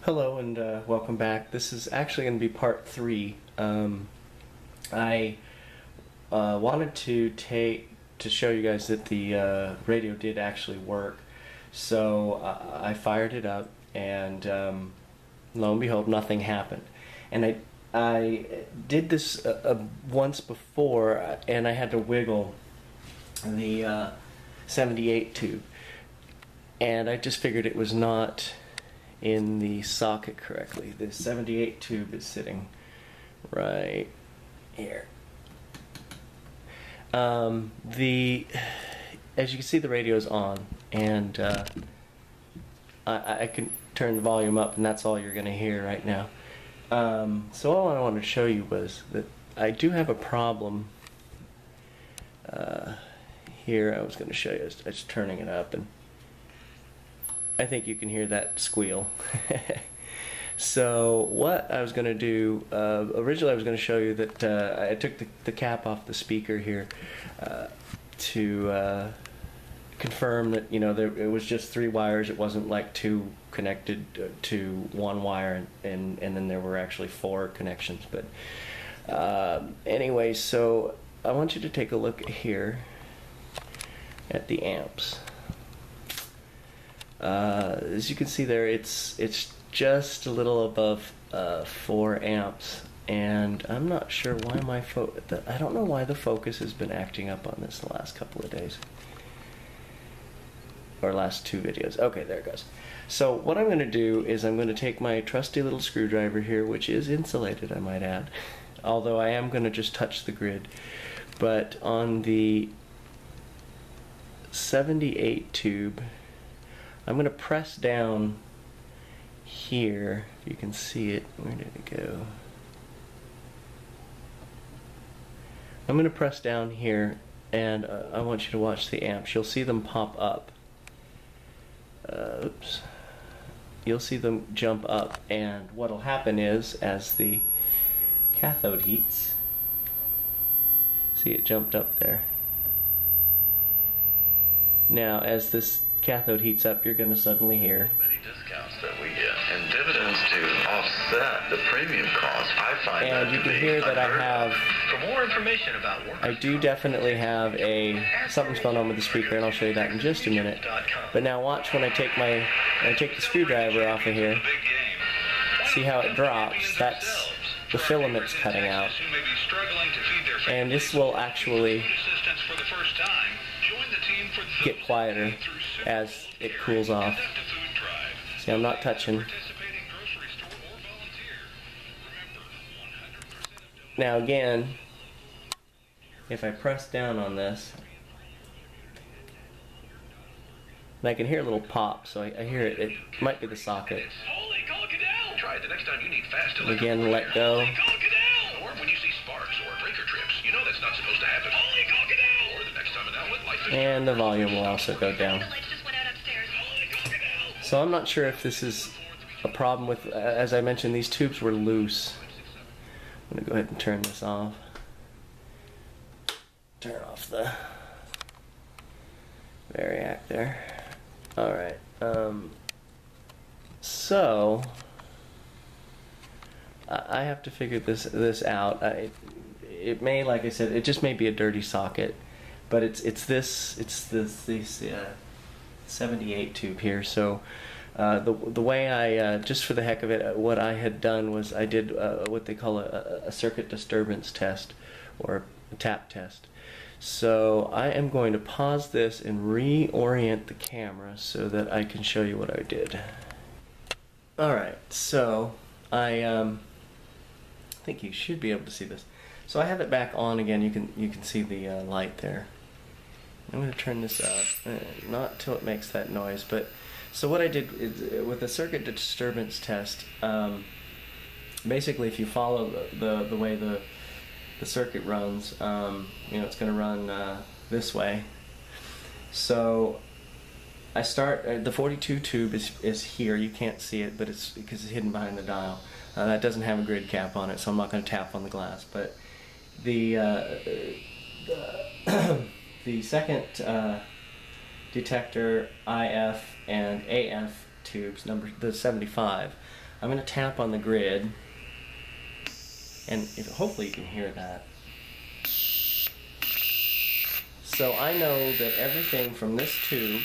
Hello and welcome back. This is actually going to be part 3. I wanted to show you guys that the radio did actually work. So I fired it up, and lo and behold, nothing happened. And I did this once before, and I had to wiggle the 78 tube, and I just figured it was not in the socket correctly. The 78 tube is sitting right here. As you can see, the radio's on, and I can turn the volume up, and that's all you're going to hear right now. So all I wanted to show you was that I do have a problem here. I was going to show you. I was turning it up, and I think you can hear that squeal. So what I was going to do, originally I was going to show you that I took the cap off the speaker here to confirm that, you know, it was just 3 wires. It wasn't like 2 connected to 1 wire, and then there were actually 4 connections. But anyway, so I want you to take a look here at the amps. As you can see there, it's just a little above 4 amps, and I'm not sure why I don't know why the focus has been acting up on this the last couple of days, or last 2 videos. Okay, there it goes. So what I'm going to do is I'm going to take my trusty little screwdriver here, which is insulated, I might add, although I am going to just touch the grid. But on the 78 tube, I'm going to press down here, if you can see it. Where did it go? I'm going to press down here, and I want you to watch the amps. You'll see them pop up. Oops. You'll see them jump up, and what'll happen is, as the cathode heats, see, it jumped up there. Now, as this cathode heats up, you're going to suddenly hear many discounts that we get and dividends to offset the premium cost. I find and that you to can be hear that unheard of. For more information about I do definitely have something's going on with the speaker, and I'll show you that in just a minute. But now watch when I take the screwdriver off of here. See how it drops? That's the filament's cutting out, and this will actually get quieter as it cools off. See, I'm not touching. Now again, if I press down on this, and I can hear a little pop, so I hear it. It might be the socket. Try it the next time you need fast and again, let go. Or when you see sparks or breaker trips, you know that's not supposed to happen. Or the next time an outlet lights and the volume will also go down. So I'm not sure if this is a problem with, as I mentioned, these tubes were loose. I'm going to go ahead and turn this off. Turn off the variac there. Alright, so I have to figure this out. It may, like I said, it just may be a dirty socket, but it's this 78 tube here. So the way I just for the heck of it, what I had done was I did what they call a circuit disturbance test, or a tap test. So I am going to pause this and reorient the camera so that I can show you what I did. Alright, so I think you should be able to see this. So I have it back on again. You can see the light there. I'm going to turn this up, not till it makes that noise. But so what I did is, with the circuit disturbance test, basically if you follow the way the circuit runs, you know, it's going to run this way. So I start, the 42 tube is here. You can't see it, but it's because it's hidden behind the dial. That doesn't have a grid cap on it, so I'm not going to tap on the glass. But the second detector, IF and AF tubes, the 75, I'm going to tap on the grid, and hopefully you can hear that. So I know that everything from this tube,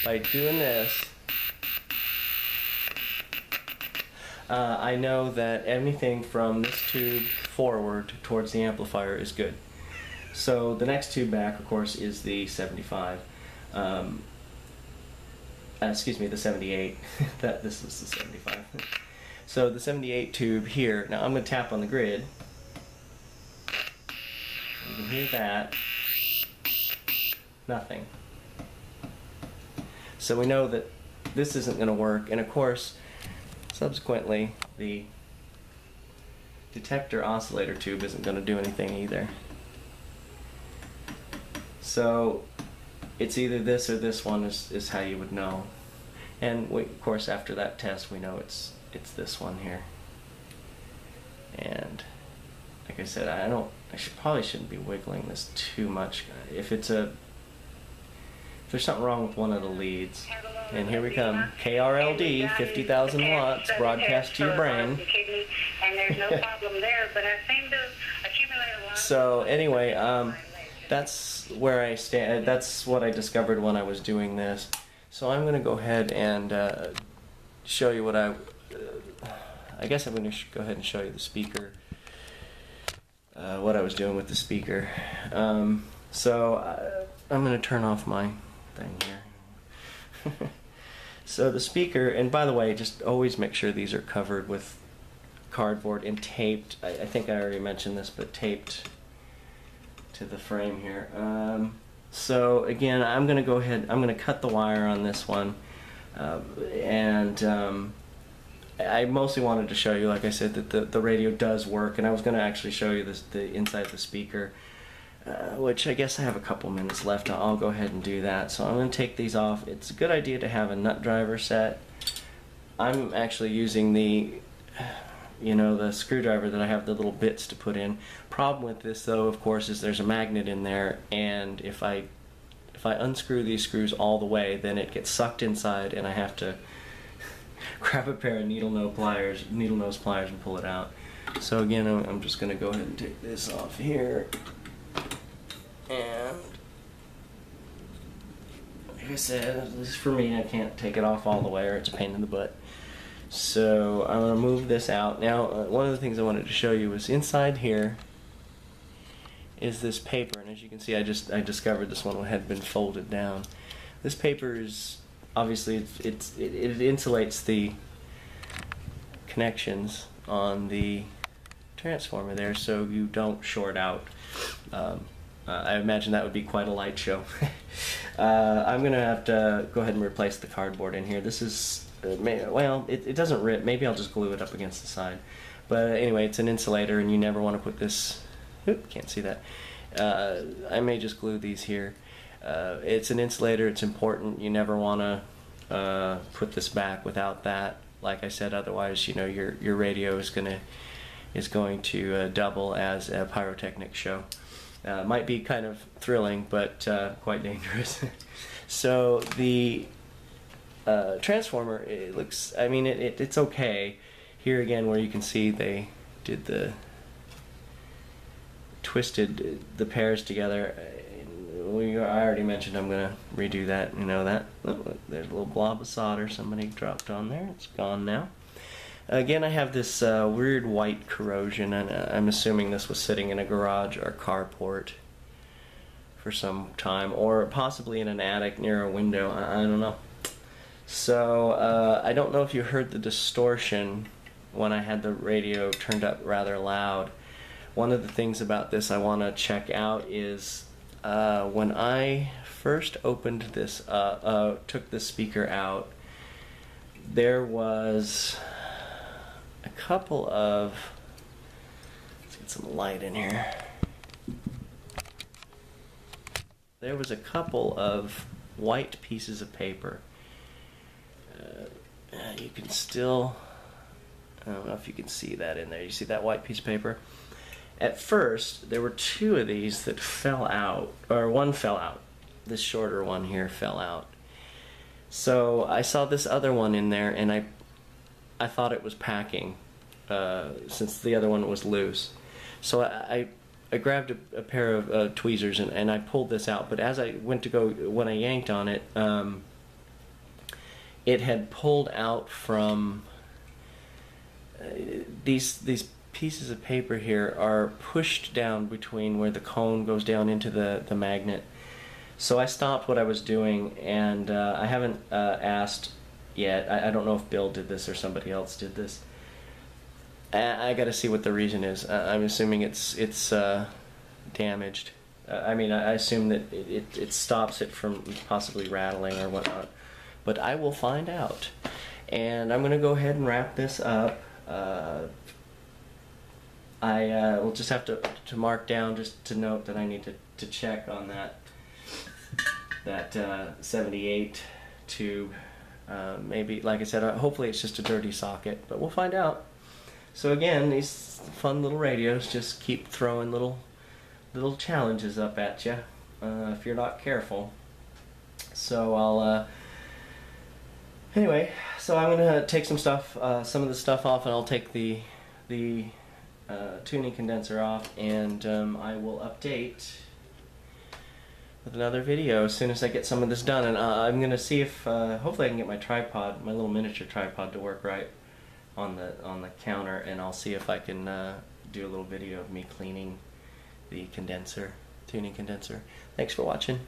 by doing this, I know that anything from this tube forward towards the amplifier is good. So the next tube back, of course, is the 75. Excuse me, the 78. This is the 75. So the 78 tube here. Now I'm going to tap on the grid. You can hear that. Nothing. So we know that this isn't going to work, and of course, subsequently, the detector oscillator tube isn't going to do anything either. So it's either this or this one is how you would know. And of course, after that test, we know it's this one here. And like I said, probably shouldn't be wiggling this too much. If there's something wrong with one of the leads. And here we come. KRLD, 50,000 watts, broadcast to your brain. And there's no problem there, but I seem to accumulate a lot. So anyway, that's where I stand. That's what I discovered when I was doing this. So I'm going to go ahead and show you what I guess I'm going to go ahead and show you the speaker, what I was doing with the speaker. So I'm going to turn off my thing here. So the speaker, and by the way, just always make sure these are covered with cardboard and taped. I think I already mentioned this, but taped to the frame here. So again, I'm going to go ahead, I'm going to cut the wire on this one, and I mostly wanted to show you, like I said, that the radio does work, and I was going to actually show you the inside of the speaker, which I guess I have a couple minutes left. I'll go ahead and do that. So I'm going to take these off. It's a good idea to have a nut driver set. I'm actually using the screwdriver that I have the little bits to put in. Problem with this, though, of course, is there's a magnet in there, and if I unscrew these screws all the way, then it gets sucked inside, and I have to grab a pair of needle nose pliers and pull it out. So again, I'm just going to go ahead and take this off here. And like I said, at least for me, I can't take it off all the way or it's a pain in the butt. So I'm going to move this out. Now, one of the things I wanted to show you was inside here is this paper, and as you can see, I discovered this one had been folded down. This paper is obviously it insulates the connections on the transformer there, so you don't short out. I imagine that would be quite a light show. I'm going to have to go ahead and replace the cardboard in here. This is, well, it doesn't rip. Maybe I'll just glue it up against the side. But anyway, it's an insulator, and you never want to put this... Oop, can't see that. I may just glue these here. It's an insulator. It's important. You never want to put this back without that. Like I said, otherwise, your radio is going to double as a pyrotechnic show. Might be kind of thrilling, but quite dangerous. So the transformer, it looks, I mean, it's okay. Here again, where you can see they did twisted the pairs together. I already mentioned I'm going to redo that. You know that. Oh, there's a little blob of solder somebody dropped on there. It's gone now. Again, I have this weird white corrosion, and I'm assuming this was sitting in a garage or carport for some time, or possibly in an attic near a window. I don't know. So I don't know if you heard the distortion when I had the radio turned up rather loud. One of the things about this I want to check out is when I first opened this, took the speaker out, there was a couple of, let's get some light in here. There was a couple of white pieces of paper. You can still, I don't know if you can see that in there. You see that white piece of paper? At first, there were two of these that fell out, or one fell out. This shorter one here fell out. So I saw this other one in there, and I thought it was packing since the other one was loose. So I grabbed a pair of tweezers and I pulled this out. But as I went to go, when I yanked on it, it had pulled out from these pieces of paper here are pushed down between where the cone goes down into the magnet. So I stopped what I was doing, and I haven't asked yet. I don't know if Bill did this or somebody else did this. I got to see what the reason is. I'm assuming it's damaged. I mean, I assume that it stops it from possibly rattling or whatnot. But I will find out. And I'm going to go ahead and wrap this up. I will just have to mark down just to note that I need to check on that 78 tube. Maybe, like I said, hopefully it's just a dirty socket, but we'll find out. So again, these fun little radios just keep throwing little challenges up at you if you're not careful. So I'll anyway. So I'm gonna take some of the stuff off, and I'll take the tuning condenser off, and I will update with another video as soon as I get some of this done. And I'm gonna see if hopefully I can get my tripod, my little miniature tripod, to work right on the counter, and I'll see if I can do a little video of me cleaning the tuning condenser. Thanks for watching.